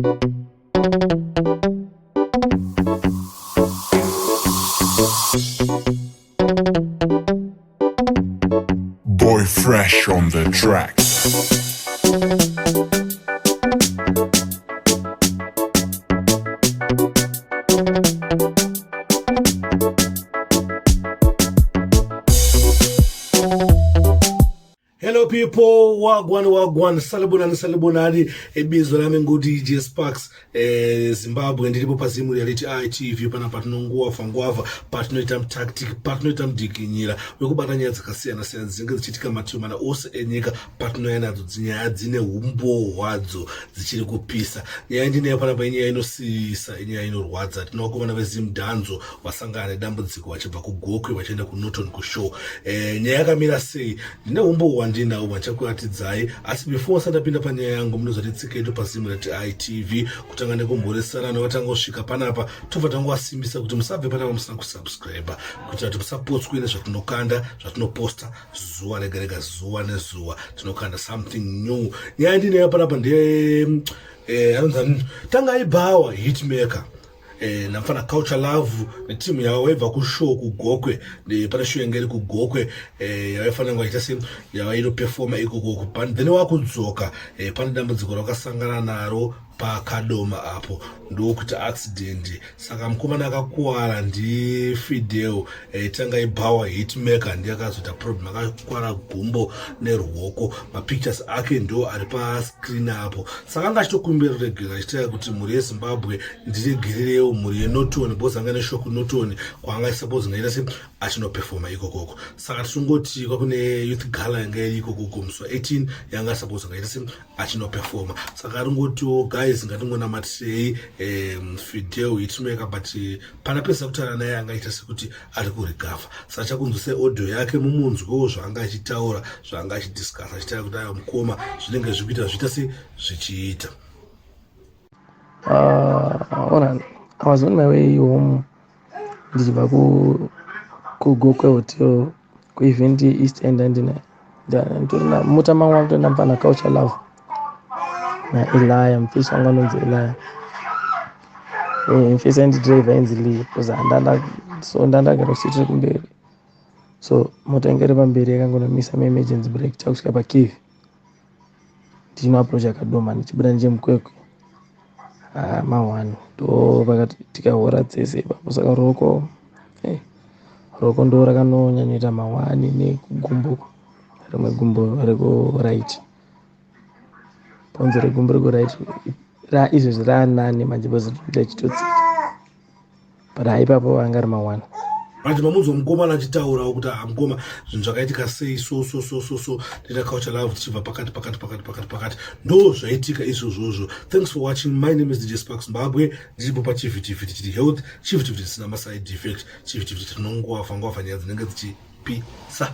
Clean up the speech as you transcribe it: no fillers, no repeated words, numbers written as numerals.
Boy Fresh on the track. Hello people, wagwan salibonani ebizo lami ngudi DJ Sparks Zimbabwe ndilipo pazimu reality ITV pana patinongowa fangwava patinoita tactic patinoita mdikinyira wekubata nyaya dzakasiyana siyana dzinenge dzichiitika mativi mana ose enyika patinoya nadzo nyaya dzine umbo hwadzo dzichiri kupisa. Nyaya ndineyo panapa inyaya inosiyisa, inyaya inorwadza. Tinovakomana vezimdanzo vasangana nedambudziko vachibva kugokwe vachienda kuNorton kushow. Nyaya yakamira sei? Ndine umbo hwandinawo vachakuratidzai, asi before usandapinda panyaya yangu munozoti tsiketo pazimu rati ITV kutanga nekumhoresana nevatanga kusvika panapa tobva tangowasimbisa kuti musabve panapa musina kusubscribe kuitira kuti musapotswe nezvatinokanda zvatinoposta zuva rega rega zuva nezuva tinokanda something new. Nyaya ndineyo panapa ndeye anonzi Tangai Bhawa hitmaker namfana Culture Love netimu yavo vaibva kushow kugokwe pane show yanga iri kugokwe yavaifanira kungaita se yavainoperforma ikoko then wakudzoka pane dambudziko rakasangana naro pakadoma apo ndokuti accident. Saka mukomana akakuwara ndi Fydale Tangai Bhawa hitmaker ndiye akazoita problem, akakuwara gumbo neruoko. Mapictures ake ndo ari pascreen apo. Saka anga achitokumbira regular achitaya kuti mhuri yeZimbabwe ndiregererewo mhuri yeNorton because anga neshow kuNorton kwaanga suppose ngaita se achinoperforma ikokoko. Saka tisongoti kwakune youth gala yanga iri ikokoko musi 18 yanga suppose ngaita se achinoperforma. Saka aringotiwo guys ngatingonamatirei Fydale hitmaker but pana pesa kutaura naye angaita sekuti ari kurecover. Saka chakunzwise audio yake mumunzwewo zvaanga achitaura zvaanga achidiscuss achitaura kuti aya mukoma zvinenge zvikuita zviita se zvichiita. I was on my way home ndichibva kugokwe hotel kuevent East End nditorina mota mangu akutoenda pana Culture Love naElia mupesi wangu anonzi Elia mupesi andidriver ainzi Lee because ndandagara kusiti rekumberi, so mota inge iri pamberi yakangonomisa maemergency brake takusvika pakevi ndichinoapproacha kadoma ndichibuda ndechemukwekwe ma1 ndo pakati tikahora dzese ipapo. Saka roko ndo rakanonyanyoita ma1 nekugumbo rimwe gumbo rekuright, bhonzo regumbo rekuright izvezvi raanane manje bozitoita chitotsika but ipapo anga ari ma1. Manje mamunzo mukomana achitaurawo kuti mukoma zvinhu zvakaitika sei so ndina Culture Love tichibva pakati ndo zvaitika izvozvozvo. Thanks for watching. My name is DJ Sparks Zimbabwe. Ndiripo pachivitiviti chiti health, chivitiviti chisina maside effect, chivitiviti tinongowafa nyaya dzinenge dzichipisa.